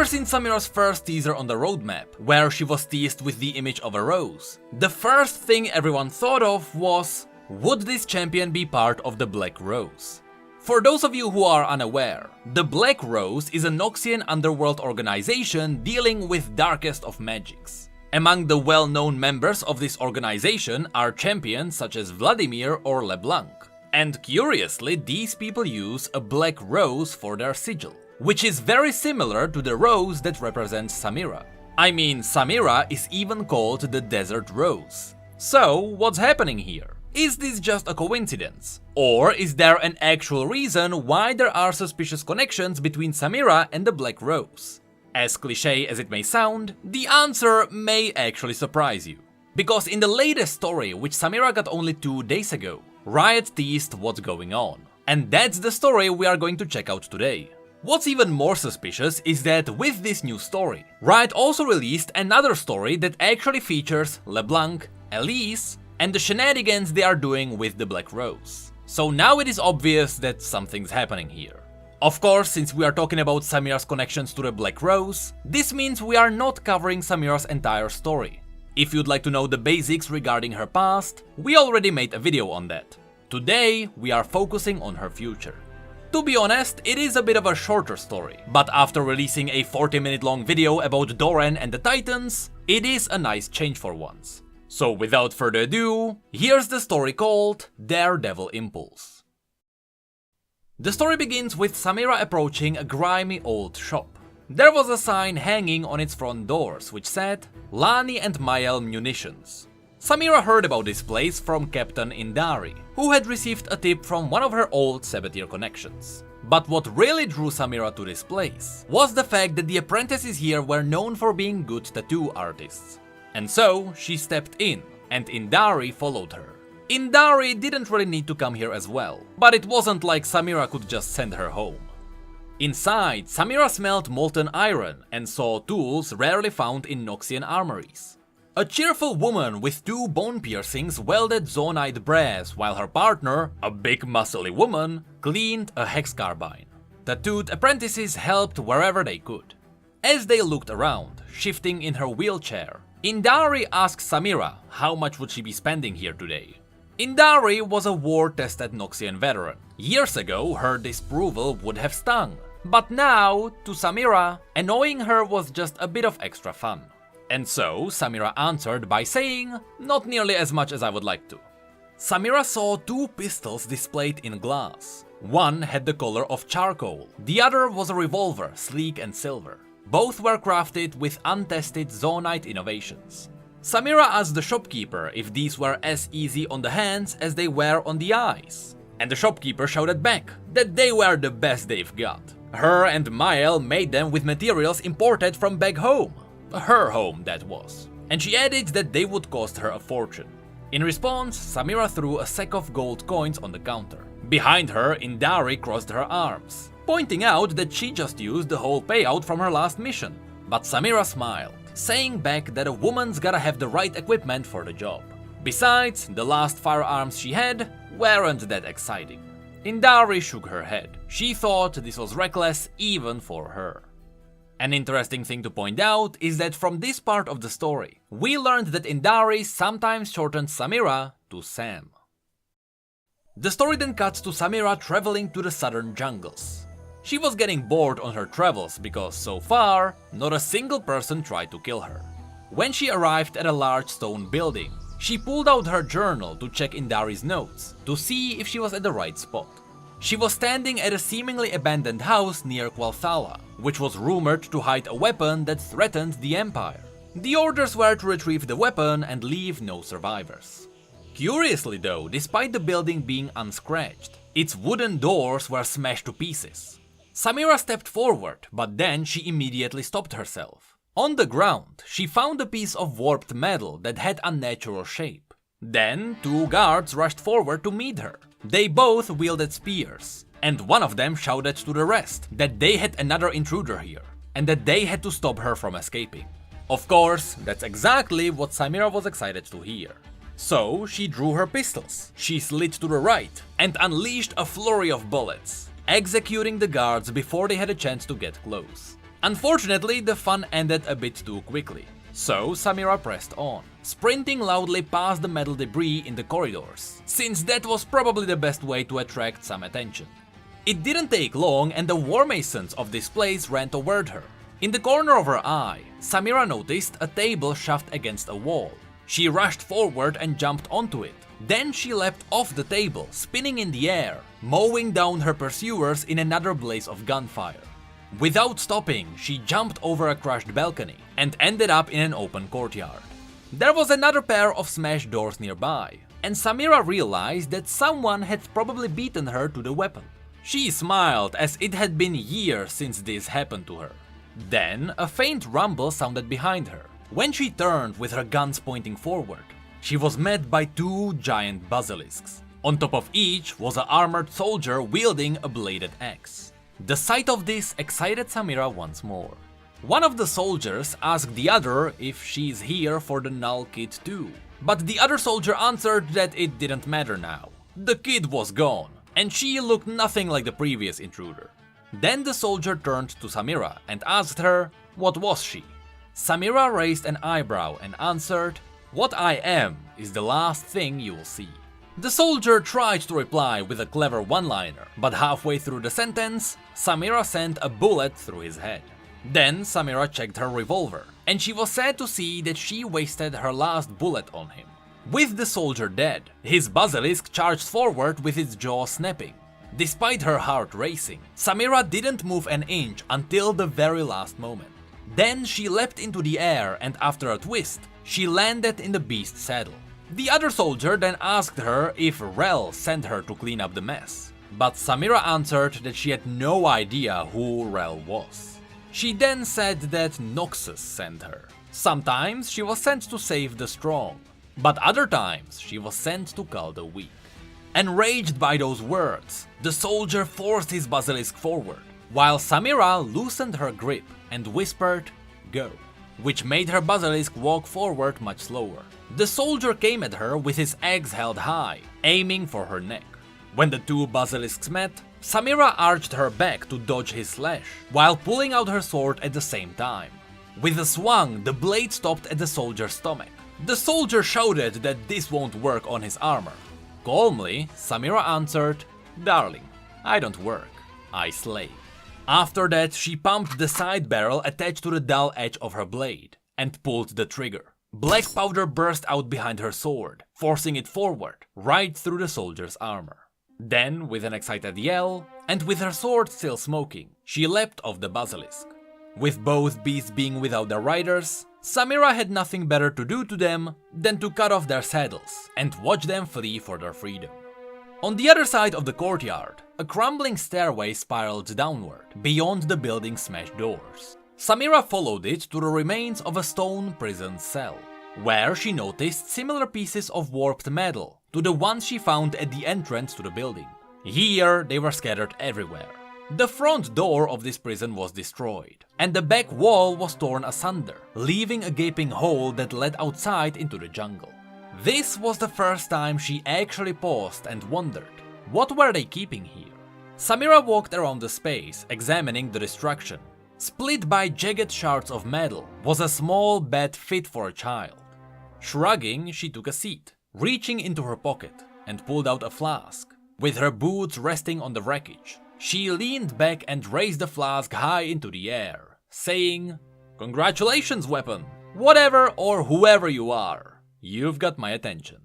Ever since Samira's first teaser on the roadmap, where she was teased with the image of a rose, the first thing everyone thought of was, would this champion be part of the Black Rose? For those of you who are unaware, the Black Rose is a Noxian underworld organization dealing with darkest of magics. Among the well-known members of this organization are champions such as Vladimir or LeBlanc. And curiously, these people use a black rose for their sigil, which is very similar to the rose that represents Samira. I mean, Samira is even called the Desert Rose. So, what's happening here? Is this just a coincidence? Or is there an actual reason why there are suspicious connections between Samira and the Black Rose? As cliché as it may sound, the answer may actually surprise you. Because in the latest story, which Samira got only 2 days ago, Riot teased what's going on. And that's the story we are going to check out today. What's even more suspicious is that with this new story, Riot also released another story that actually features LeBlanc, Elise, and the shenanigans they are doing with the Black Rose. So now it is obvious that something's happening here. Of course, since we are talking about Samira's connections to the Black Rose, this means we are not covering Samira's entire story. If you'd like to know the basics regarding her past, we already made a video on that. Today, we are focusing on her future. To be honest, it is a bit of a shorter story, but after releasing a 40-minute long video about Doran and the Titans, it is a nice change for once. So without further ado, here's the story called Daredevil Impulse. The story begins with Samira approaching a grimy old shop. There was a sign hanging on its front doors which said, Lani and Mael Munitions. Samira heard about this place from Captain Indari, who had received a tip from one of her old Sabatier connections. But what really drew Samira to this place was the fact that the apprentices here were known for being good tattoo artists. And so she stepped in, and Indari followed her. Indari didn't really need to come here as well, but it wasn't like Samira could just send her home. Inside, Samira smelled molten iron and saw tools rarely found in Noxian armories. A cheerful woman with 2 bone piercings welded zonaite brass, while her partner, a big muscly woman, cleaned a hex carbine. Tattooed apprentices helped wherever they could. As they looked around, shifting in her wheelchair, Indari asked Samira how much would she be spending here today. Indari was a war-tested Noxian veteran. Years ago, her disapproval would have stung. But now, to Samira, annoying her was just a bit of extra fun. And so, Samira answered by saying, not nearly as much as I would like to. Samira saw 2 pistols displayed in glass. One had the color of charcoal, the other was a revolver, sleek and silver. Both were crafted with untested zonaite innovations. Samira asked the shopkeeper if these were as easy on the hands as they were on the eyes. And the shopkeeper shouted back that they were the best they've got. Her and Mael made them with materials imported from back home. Her home, that was. And she added that they would cost her a fortune. In response, Samira threw a sack of gold coins on the counter. Behind her, Indari crossed her arms, pointing out that she just used the whole payout from her last mission. But Samira smiled, saying back that a woman's gotta have the right equipment for the job. Besides, the last firearms she had weren't that exciting. Indari shook her head. She thought this was reckless even for her. An interesting thing to point out is that from this part of the story, we learned that Indari sometimes shortened Samira to Sam. The story then cuts to Samira traveling to the southern jungles. She was getting bored on her travels because so far, not a single person tried to kill her. When she arrived at a large stone building, she pulled out her journal to check Indari's notes to see if she was at the right spot. She was standing at a seemingly abandoned house near Qualthala, which was rumored to hide a weapon that threatened the Empire. The orders were to retrieve the weapon and leave no survivors. Curiously though, despite the building being unscratched, its wooden doors were smashed to pieces. Samira stepped forward, but then she immediately stopped herself. On the ground, she found a piece of warped metal that had unnatural shape. Then, 2 guards rushed forward to meet her. They both wielded spears, and one of them shouted to the rest that they had another intruder here, and that they had to stop her from escaping. Of course, that's exactly what Samira was excited to hear. So, she drew her pistols, she slid to the right, and unleashed a flurry of bullets, executing the guards before they had a chance to get close. Unfortunately, the fun ended a bit too quickly, so Samira pressed on, sprinting loudly past the metal debris in the corridors, since that was probably the best way to attract some attention. It didn't take long and the war masons of this place ran toward her. In the corner of her eye, Samira noticed a table shoved against a wall. She rushed forward and jumped onto it. Then she leapt off the table, spinning in the air, mowing down her pursuers in another blaze of gunfire. Without stopping, she jumped over a crushed balcony and ended up in an open courtyard. There was another pair of smashed doors nearby, and Samira realized that someone had probably beaten her to the weapon. She smiled as it had been years since this happened to her. Then a faint rumble sounded behind her. When she turned with her guns pointing forward, she was met by two giant basilisks. On top of each was an armored soldier wielding a bladed axe. The sight of this excited Samira once more. One of the soldiers asked the other if she's here for the null kit too, but the other soldier answered that it didn't matter now. The kid was gone, and she looked nothing like the previous intruder. Then the soldier turned to Samira and asked her, what was she? Samira raised an eyebrow and answered, "What I am is the last thing you will see." The soldier tried to reply with a clever one-liner, but halfway through the sentence, Samira sent a bullet through his head. Then Samira checked her revolver, and she was sad to see that she wasted her last bullet on him. With the soldier dead, his basilisk charged forward with its jaw snapping. Despite her heart racing, Samira didn't move an inch until the very last moment. Then she leapt into the air and after a twist, she landed in the beast's saddle. The other soldier then asked her if Rel sent her to clean up the mess, but Samira answered that she had no idea who Rel was. She then said that Noxus sent her. Sometimes she was sent to save the strong, but other times she was sent to cull the weak. Enraged by those words, the soldier forced his basilisk forward, while Samira loosened her grip and whispered, "Go," which made her basilisk walk forward much slower. The soldier came at her with his axe held high, aiming for her neck. When the two basilisks met, Samira arched her back to dodge his slash, while pulling out her sword at the same time. With a swung, the blade stopped at the soldier's stomach. The soldier shouted that this won't work on his armor. Calmly, Samira answered, "Darling, I don't work, I slay." After that, she pumped the side barrel attached to the dull edge of her blade, and pulled the trigger. Black powder burst out behind her sword, forcing it forward, right through the soldier's armor. Then, with an excited yell, and with her sword still smoking, she leapt off the basilisk. With both beasts being without their riders, Samira had nothing better to do to them than to cut off their saddles and watch them flee for their freedom. On the other side of the courtyard, a crumbling stairway spiraled downward, beyond the building's smashed doors. Samira followed it to the remains of a stone prison cell, where she noticed similar pieces of warped metal to the ones she found at the entrance to the building. Here, they were scattered everywhere. The front door of this prison was destroyed, and the back wall was torn asunder, leaving a gaping hole that led outside into the jungle. This was the first time she actually paused and wondered, what were they keeping here? Samira walked around the space, examining the destruction. Split by jagged shards of metal was a small bed fit for a child. Shrugging, she took a seat, reaching into her pocket, and pulled out a flask. With her boots resting on the wreckage, she leaned back and raised the flask high into the air, saying, "Congratulations, weapon! Whatever or whoever you are, you've got my attention."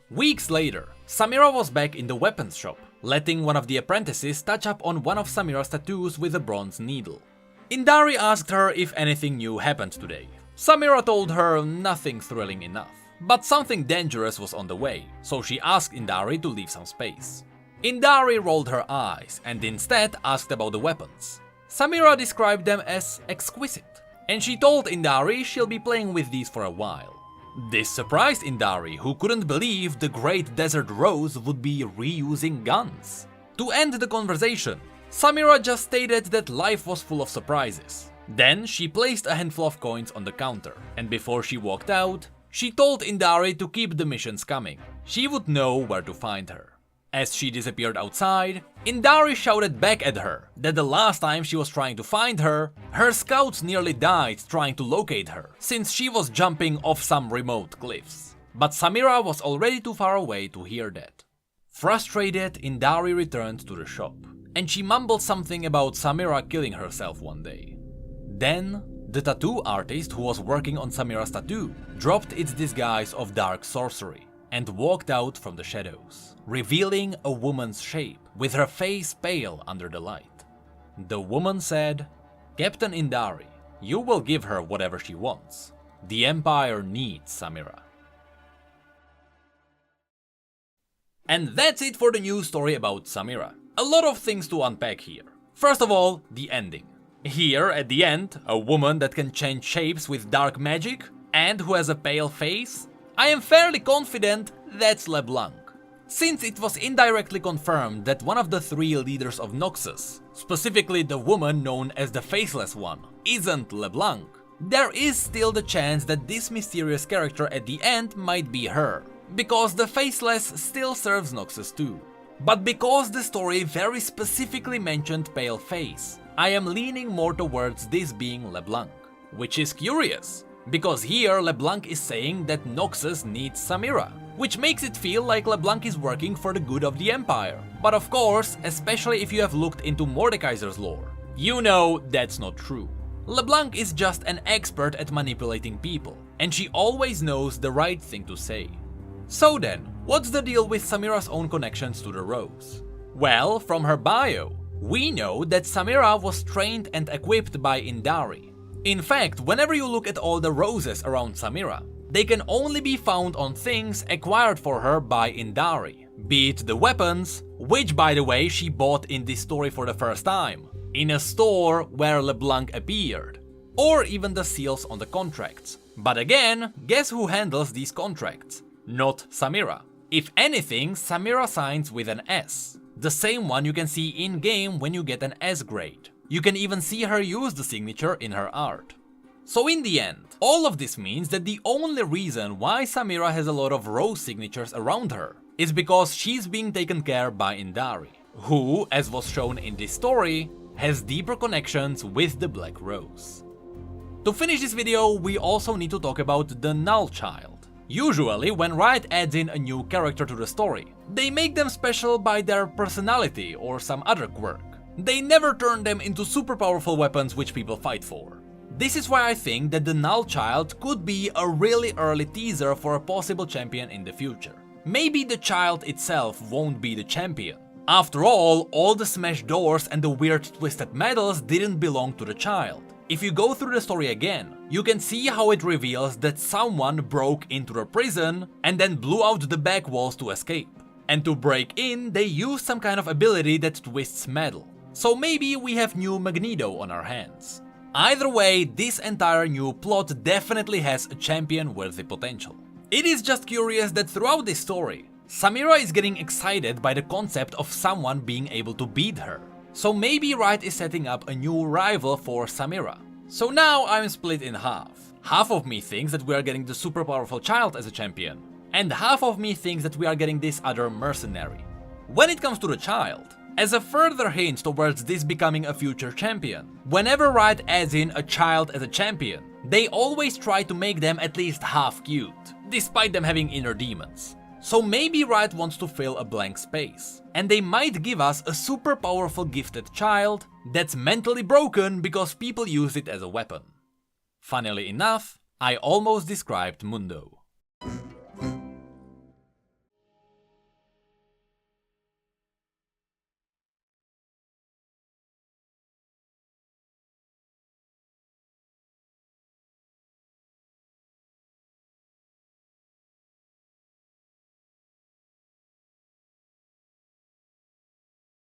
Weeks later, Samira was back in the weapons shop, letting one of the apprentices touch up on one of Samira's tattoos with a bronze needle. Indari asked her if anything new happened today. Samira told her nothing thrilling enough, but something dangerous was on the way, so she asked Indari to leave some space. Indari rolled her eyes and instead asked about the weapons. Samira described them as exquisite, and she told Indari she'll be playing with these for a while. This surprised Indari, who couldn't believe the Great Desert Rose would be reusing guns. To end the conversation, Samira just stated that life was full of surprises. Then she placed a handful of coins on the counter, and before she walked out, she told Indari to keep the missions coming. She would know where to find her. As she disappeared outside, Indari shouted back at her that the last time she was trying to find her, her scouts nearly died trying to locate her, since she was jumping off some remote cliffs. But Samira was already too far away to hear that. Frustrated, Indari returned to the shop, and she mumbled something about Samira killing herself one day. Then, the tattoo artist who was working on Samira's tattoo dropped its disguise of dark sorcery and walked out from the shadows, revealing a woman's shape with her face pale under the light. The woman said, "Captain Indari, you will give her whatever she wants. The Empire needs Samira." And that's it for the news story about Samira. A lot of things to unpack here. First of all, the ending. Here, at the end, a woman that can change shapes with dark magic and who has a pale face. I am fairly confident that's LeBlanc, since it was indirectly confirmed that one of the 3 leaders of Noxus, specifically the woman known as the Faceless One, isn't LeBlanc. There is still the chance that this mysterious character at the end might be her, because the Faceless still serves Noxus too. But because the story very specifically mentioned pale face, I am leaning more towards this being LeBlanc, which is curious, because here LeBlanc is saying that Noxus needs Samira, which makes it feel like LeBlanc is working for the good of the Empire. But of course, especially if you have looked into Mordekaiser's lore, you know that's not true. LeBlanc is just an expert at manipulating people, and she always knows the right thing to say. So then, what's the deal with Samira's own connections to the Rose? Well, from her bio, we know that Samira was trained and equipped by Indari. In fact, whenever you look at all the roses around Samira, they can only be found on things acquired for her by Indari, be it the weapons, which by the way she bought in this story for the first time, in a store where LeBlanc appeared, or even the seals on the contracts. But again, guess who handles these contracts? Not Samira. If anything, Samira signs with an S, the same one you can see in-game when you get an S grade. You can even see her use the signature in her art. So in the end, all of this means that the only reason why Samira has a lot of rose signatures around her is because she's being taken care by Indari, who, as was shown in this story, has deeper connections with the Black Rose. To finish this video, we also need to talk about the Null Child. Usually, when Riot adds in a new character to the story, they make them special by their personality or some other quirk. They never turn them into super powerful weapons which people fight for. This is why I think that the Null Child could be a really early teaser for a possible champion in the future. Maybe the child itself won't be the champion. After all the smashed doors and the weird twisted medals didn't belong to the child. If you go through the story again, you can see how it reveals that someone broke into the prison and then blew out the back walls to escape. And to break in, they used some kind of ability that twists metal. So maybe we have new Magneto on our hands. Either way, this entire new plot definitely has a champion-worthy potential. It is just curious that throughout this story, Samira is getting excited by the concept of someone being able to beat her. So maybe Riot is setting up a new rival for Samira. So now I'm split in half. Half of me thinks that we are getting the super powerful child as a champion, and half of me thinks that we are getting this other mercenary. When it comes to the child, as a further hint towards this becoming a future champion, whenever Riot adds in a child as a champion, they always try to make them at least half cute, despite them having inner demons. So maybe Riot wants to fill a blank space, and they might give us a super powerful gifted child that's mentally broken because people use it as a weapon. Funnily enough, I almost described Mundo.